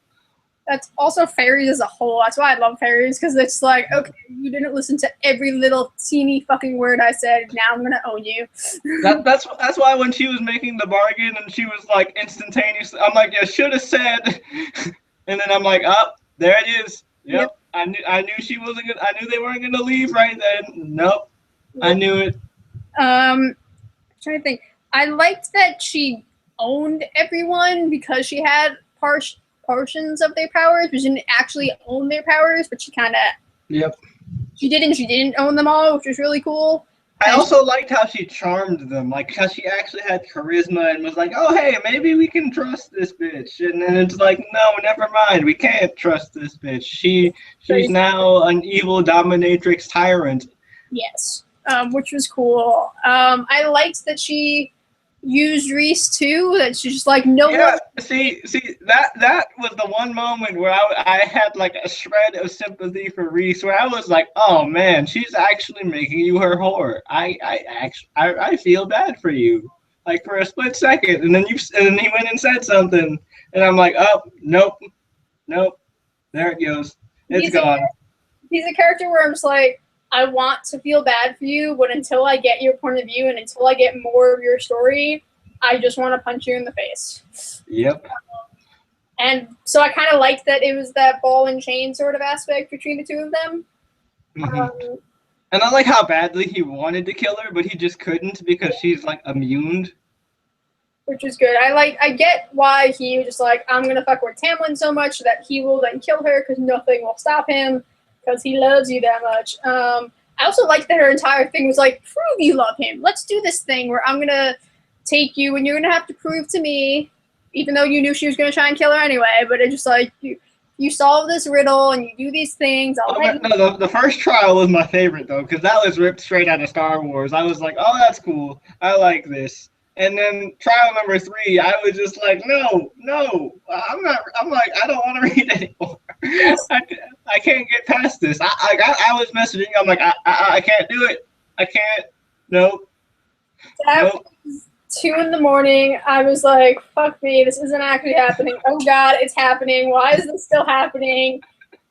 That's also fairies as a whole. That's why I love fairies, because it's like, okay, you didn't listen to every little teeny fucking word I said. Now I'm gonna own you. That's why when she was making the bargain and she was like instantaneously, I'm like, yeah, should have said. And then I'm like, oh, there it is. Yep. I knew she wasn't gonna. I knew they weren't gonna leave right then. Nope. I knew it. I'm trying to think. I liked that she owned everyone because she had portions of their powers, but she didn't actually own their powers, but she kind of she didn't own them all, which was really cool. I also liked how she charmed them, like how she actually had charisma and was like, oh hey, maybe we can trust this bitch, and then it's like, no, never mind, we can't trust this bitch. She's now an evil dominatrix tyrant. Yes. Which was cool. I liked that she used Reese too. That she's just like, no one. See, that was the one moment where I had like a shred of sympathy for Reese, where I was like, oh man, she's actually making you her whore. I feel bad for you, like for a split second, and then he went and said something, and I'm like, oh nope, there it goes, it's gone. He's a character where I'm just like, I want to feel bad for you, but until I get your point of view and until I get more of your story, I just want to punch you in the face. Yep. And so I kind of liked that it was that ball and chain sort of aspect between the two of them. Mm-hmm. And I like how badly he wanted to kill her, but he just couldn't because she's like immune. Which is good. I get why he was just like, I'm going to fuck with Tamlin so much that he will then kill her because nothing will stop him. Because he loves you that much. I also like that her entire thing was like, prove you love him. Let's do this thing where I'm going to take you and you're going to have to prove to me, even though you knew she was going to try and kill her anyway, but it's just like, you solve this riddle and you do these things. The first trial was my favorite, though, because that was ripped straight out of Star Wars. I was like, oh, that's cool. I like this. And then trial number 3, I was just like, no, I'm like, I don't want to read anymore. Yes. I can't get past this. I was messaging. I'm like, I can't do it. I can't. Nope. That was 2 a.m. I was like, fuck me. This isn't actually happening. Oh God, it's happening. Why is this still happening?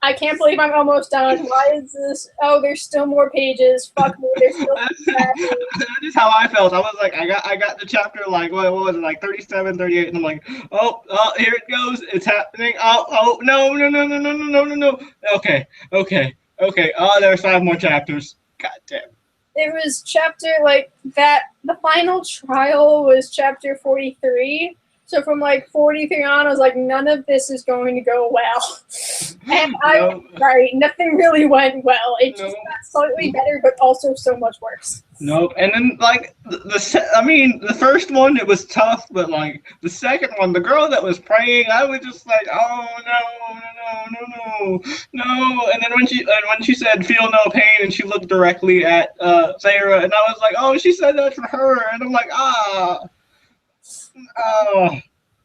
I can't believe I'm almost done. Why is this? Oh, there's still more pages. Fuck me. There's still That is how I felt. I was like, I got the chapter like, what was it, like 37, 38, and I'm like, oh, here it goes. It's happening. Oh, no. Okay. Oh, there's 5 more chapters. God damn. It was chapter like that. The final trial was chapter 43. So from like 43 on, I was like, none of this is going to go well. And I was right, nothing really went well. It just got slightly better, but also so much worse. Nope. And then like the first one it was tough, but like the second one, the girl that was praying, I was just like, oh no. And then when she said feel no pain, and she looked directly at Sarah, and I was like, oh, she said that for her, and I'm like, oh.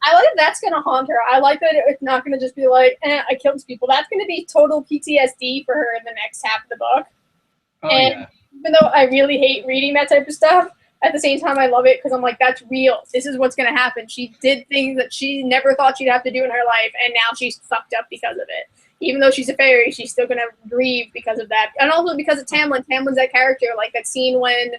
I like that that's going to haunt her. I like that it's not going to just be like, I killed these people. That's going to be total PTSD for her in the next half of the book. Oh, and yeah. Even though I really hate reading that type of stuff, at the same time I love it because I'm like, that's real. This is what's going to happen. She did things that she never thought she'd have to do in her life, and now she's fucked up because of it. Even though she's a fairy, she's still going to grieve because of that. And also because of Tamlin. Tamlin's that character, like that scene when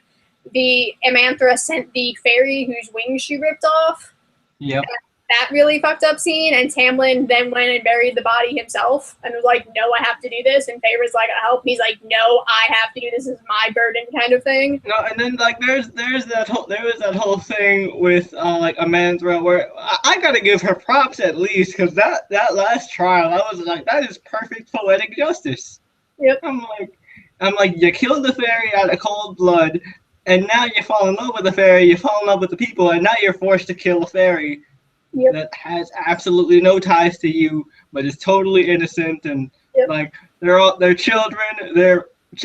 the Amanthra sent the fairy whose wings she ripped off. Yep. That really fucked up scene, and Tamlin then went and buried the body himself and was like, no, I have to do this, and Feyre's like, I help. He's like, no, I have to do this. This is my burden kind of thing. No, and then like there was that whole thing with like Amanthra where I gotta give her props at least, because that last trial I was like, that is perfect poetic justice. Yep. I'm like you killed the fairy out of cold blood, and now you fall in love with the fairy, you fall in love with the people, and now you're forced to kill a fairy. Yep. That has absolutely no ties to you, but is totally innocent, and yep. Like they're children.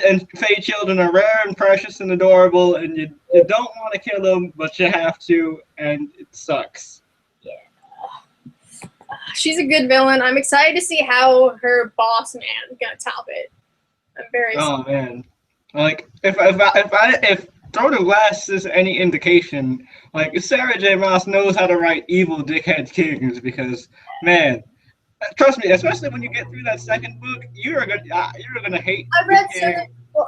And Fae children are rare and precious and adorable, and you don't want to kill them, but you have to, and it sucks. Yeah, she's a good villain. I'm excited to see how her boss man is gonna top it. I'm very excited. Oh man, like if Throne of Glass is any indication, like Sarah J Maas knows how to write evil dickhead kings, because man, trust me, especially when you get through that second book, you're gonna hate.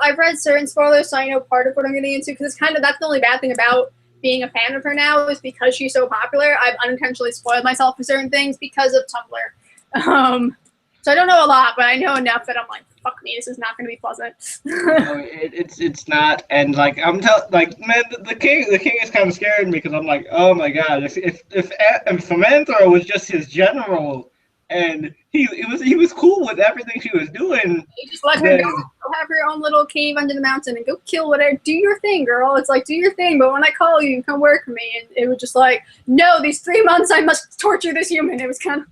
I've read certain spoilers, so I know part of what I'm getting into, because that's the only bad thing about being a fan of her now, is because she's so popular. I've unintentionally spoiled myself for certain things because of Tumblr. So I don't know a lot, but I know enough that I'm like, fuck me, this is not going to be pleasant. No, it's not, and like man, the king is kind of scaring me, because I'm like, oh my god, if Amanthra was just his general, and he was cool with everything she was doing, you just let her go have her own little cave under the mountain and go kill whatever, do your thing, girl. It's like, do your thing, but when I call you, come work for me. And it was just like, no, these 3 months I must torture this human. It was kind of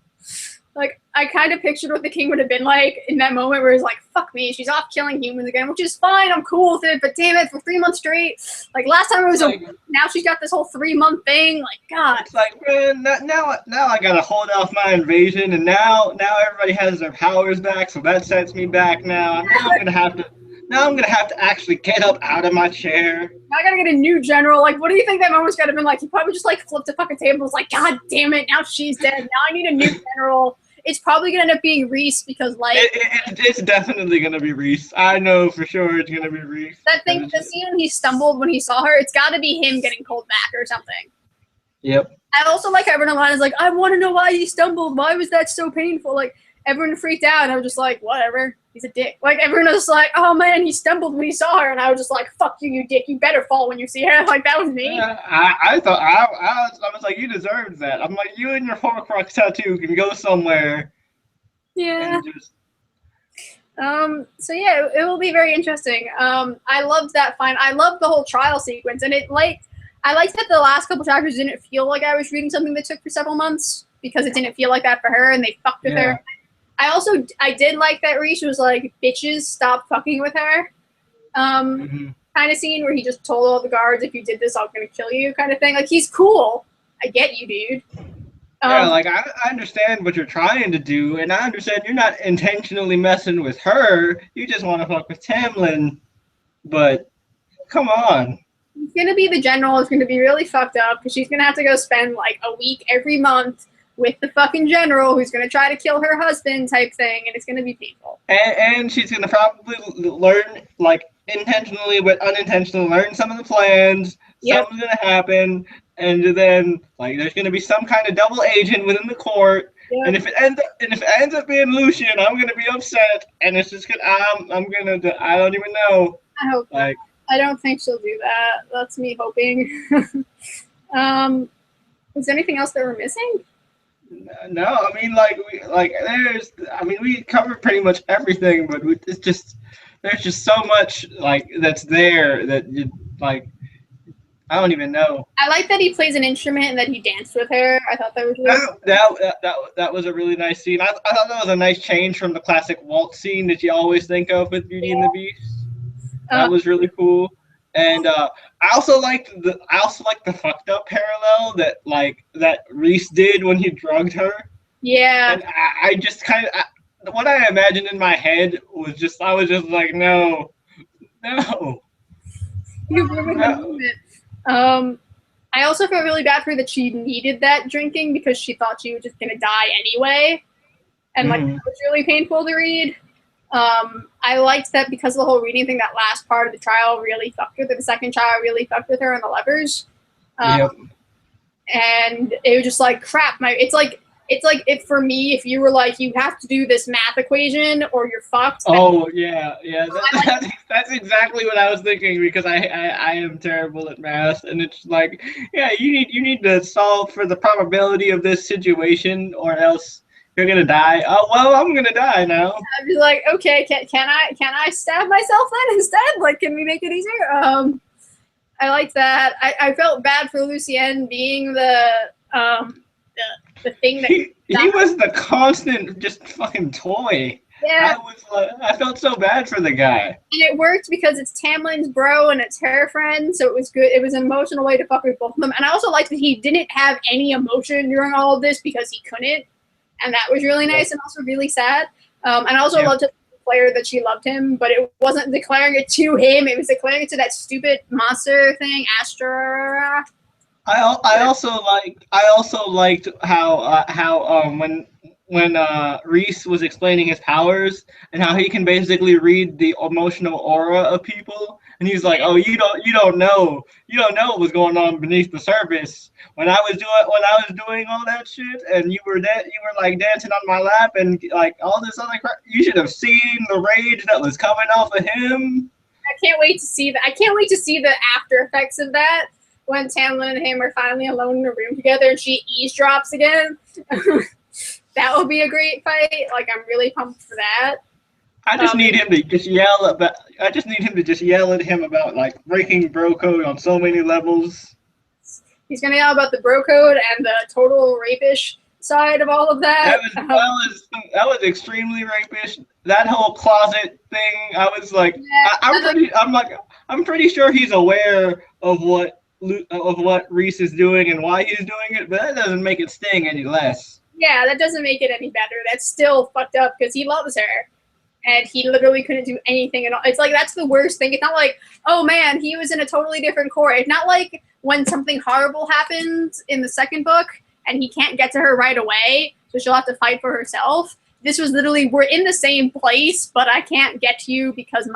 like, I kind of pictured what the king would have been like in that moment where he's like, fuck me, she's off killing humans again, which is fine, I'm cool with it, but damn it, for 3 months straight, like last time it was like, now she's got this whole 3 month thing, like, God. It's like, man, now I gotta hold off my invasion, and now everybody has their powers back, so that sets me back now. Now I'm gonna have to actually get up out of my chair. Now I gotta get a new general. Like, what do you think that moment's gotta been like? He probably just like flipped a fucking table and was like, God damn it, now she's dead. Now I need a new general. It's probably gonna end up being Rhys, because like it's definitely gonna be Rhys. I know for sure it's gonna be Rhys. That thing, the scene when he stumbled when he saw her, it's gotta be him getting pulled back or something. Yep. I also like everyone online is like, I want to know why he stumbled. Why was that so painful? Like, everyone freaked out, and I was just like, whatever. He's a dick. Like, everyone was like, oh man, he stumbled when he saw her, and I was just like, fuck you, you dick. You better fall when you see her. Like, that was me. Yeah, I thought I was like, you deserved that. I'm like, you and your Horcrux tattoo can go somewhere. Yeah. So yeah, it will be very interesting. I loved that I loved the whole trial sequence, and I liked that the last couple chapters didn't feel like I was reading something that took for several months, because it didn't feel like that for her, and they fucked with her. I did like that Rhys was like, bitches, stop fucking with her. Kind of scene where he just told all the guards, if you did this, I'm gonna kill you, kind of thing. Like, he's cool. I get you, dude. Like, I understand what you're trying to do, and I understand you're not intentionally messing with her. You just want to fuck with Tamlin. But, come on. He's going to be the general. It's going to be really fucked up, because she's going to have to go spend, like, a week every month with the fucking general who's going to try to kill her husband type thing, and it's going to be painful. And she's going to probably learn, like, intentionally but unintentionally learn some of the plans. Yep. Something's going to happen. And then, like, there's going to be some kind of double agent within the court. Yep. And if it ends up being Lucian, I'm going to be upset. And it's just going to, I don't even know. I hope not. I don't think she'll do that. That's me hoping. Was there anything else that we're missing? No, I mean, we covered pretty much everything, but it's just there's just so much like that's there that you like. I don't even know. I like that he plays an instrument and that he danced with her. I thought that was really That was a really nice scene. I thought that was a nice change from the classic waltz scene that you always think of with Beauty and the Beast. That was really cool. And I also liked the fucked up parallel that Reese did when he drugged her. Yeah. And I just kind of what I imagined in my head was just I was just like no. I also felt really bad for her that she needed that drinking because she thought she was just gonna die anyway, and like it was really painful to read. I liked that because of the whole reading thing. That last part of the trial really fucked with her. The second trial really fucked with her on the levers. And it was just like crap. It's like if for me, if you were like you have to do this math equation or you're fucked. Oh yeah. That's exactly what I was thinking because I am terrible at math and it's like yeah you need to solve for the probability of this situation or else you're gonna die. Oh well, I'm gonna die now. I'd be like, okay, can I stab myself then instead? Like, can we make it easier? I liked that. I felt bad for Lucien being the thing that he was the constant just fucking toy. Yeah. I felt so bad for the guy. And it worked because it's Tamlin's bro and it's her friend, so it was good. It was an emotional way to fuck with both of them. And I also liked that he didn't have any emotion during all of this because he couldn't. And that was really nice and also really sad. And I also loved to declare that she loved him, but it wasn't declaring it to him. It was declaring it to that stupid monster thing, Astra. I also liked how when Reese was explaining his powers and how he can basically read the emotional aura of people, and he's like, "Oh, you don't know what was going on beneath the surface. When I was doing all that shit, and you were like dancing on my lap and like all this other crap. You should have seen the rage that was coming off of him." I can't wait to see that. I can't wait to see the after effects of that when Tamlin and him are finally alone in a room together and she eavesdrops again. That will be a great fight. Like, I'm really pumped for that. I just need him to just yell at him about like breaking bro code on so many levels. He's gonna yell about the bro code and the total rapish side of all of that. That was extremely rapish. That whole closet thing. I was like, I'm pretty sure he's aware of what Reese is doing and why he's doing it, but that doesn't make it sting any less. Yeah, that doesn't make it any better. That's still fucked up because he loves her. And he literally couldn't do anything at all. It's like, that's the worst thing. It's not like, oh man, he was in a totally different core. It's not like when something horrible happens in the second book and he can't get to her right away, so she'll have to fight for herself. This was literally, we're in the same place, but I can't get to you because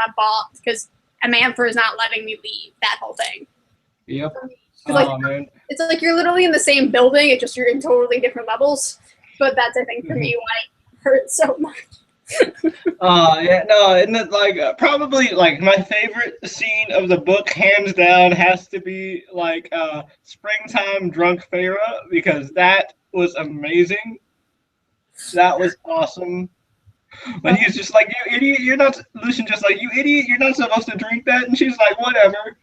because Amantha is not letting me leave. That whole thing. Yep. Man. It's like you're literally in the same building, it's just you're in totally different levels. But that's, I think, for me, why it hurts so much. And then probably like my favorite scene of the book, hands down, has to be like springtime drunk Farah, because that was amazing. That was awesome. When he's just like, "You idiot, you're not," Lucian just like, "You idiot, you're not supposed to drink that," and she's like, "Whatever."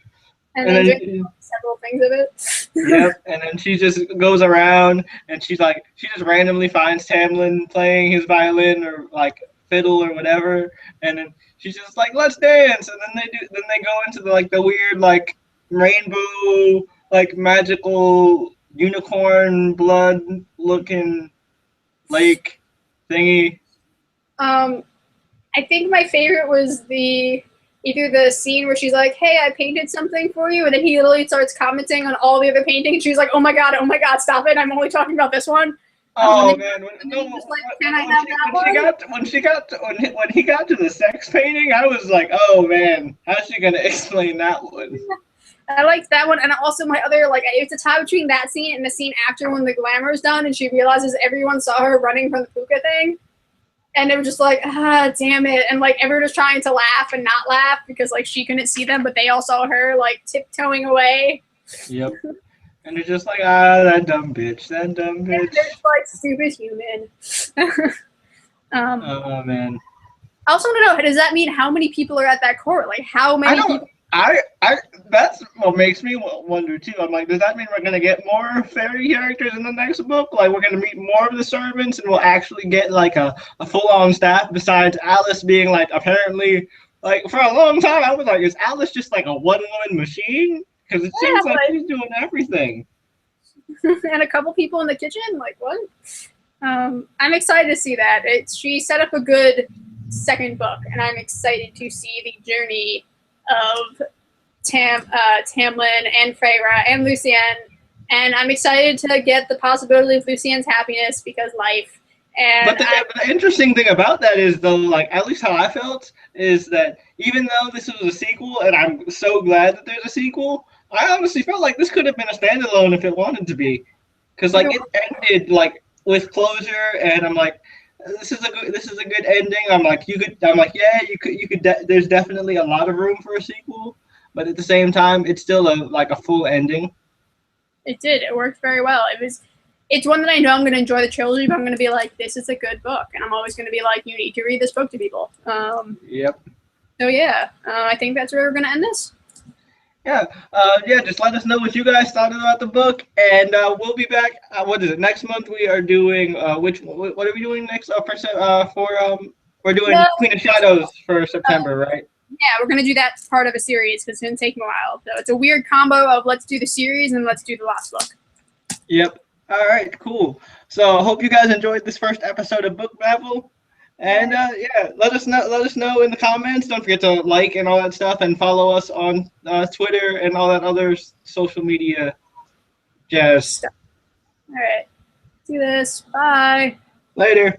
And then several things of it. Yep, and then she just goes around and she just randomly finds Tamlin playing his violin or like fiddle or whatever, and then she's just like, "Let's dance," and then they go into the weird like rainbow like magical unicorn blood looking lake thingy. I think my favorite was either the scene where she's like, "Hey, I painted something for you," and then he literally starts commenting on all the other paintings. She's like, oh my god, stop it! I'm only talking about this one." Oh man! Can I have that one? When he got to the sex painting, I was like, "Oh man, how's she gonna explain that one?" I liked that one, and also my other it's a tie between that scene and the scene after when the glamour is done and she realizes everyone saw her running from the puka thing, and they were just like, "Ah, damn it!" And like everyone was trying to laugh and not laugh because like she couldn't see them, but they all saw her like tiptoeing away. Yep. And they're just like, ah, that dumb bitch, that dumb Yeah, bitch. they're just like stupid human. Oh man. I also want to know, does that mean how many people are at that court? Like, how I many don't. people? I. That's what makes me wonder too. I'm like, does that mean we're gonna get more fairy characters in the next book? Like, we're gonna meet more of the servants, and we'll actually get like a full-on staff besides Alice being like apparently like for a long time I was like, is Alice just like a one-woman machine? Because it Yeah, seems like she's doing everything. and a couple people in the kitchen. Like, what? I'm excited to see that. She set up a good second book, and I'm excited to see the journey of Tamlin and Feyre and Lucienne. And I'm excited to get the possibility of Lucienne's happiness because life. And But the interesting thing about that is, though, like at least how I felt is that even though this was a sequel, and I'm so glad that there's a sequel, I honestly felt like this could have been a standalone if it wanted to be, because like it ended like with closure, and I'm like, this is a good ending. I'm like, yeah, you could. There's definitely a lot of room for a sequel, but at the same time, it's still a full ending. It did. It worked very well. It's one that I know I'm going to enjoy the trilogy, but I'm going to be like, this is a good book, and I'm always going to be like, you need to read this book to people. Yep. So yeah, I think that's where we're going to end this. Yeah, just let us know what you guys thought about the book, and we'll be back. What is it? Next month we are doing what are we doing next? We're doing Queen of Shadows for September, right? Yeah, we're going to do that part of a series because it's going to take me a while. So it's a weird combo of let's do the series and let's do the last book. Yep. All right, cool. So I hope you guys enjoyed this first episode of Book Babble. And let us know in the comments. Don't forget to like and all that stuff, and follow us on Twitter and all that other social media jazz. All right. See this. Bye. Later.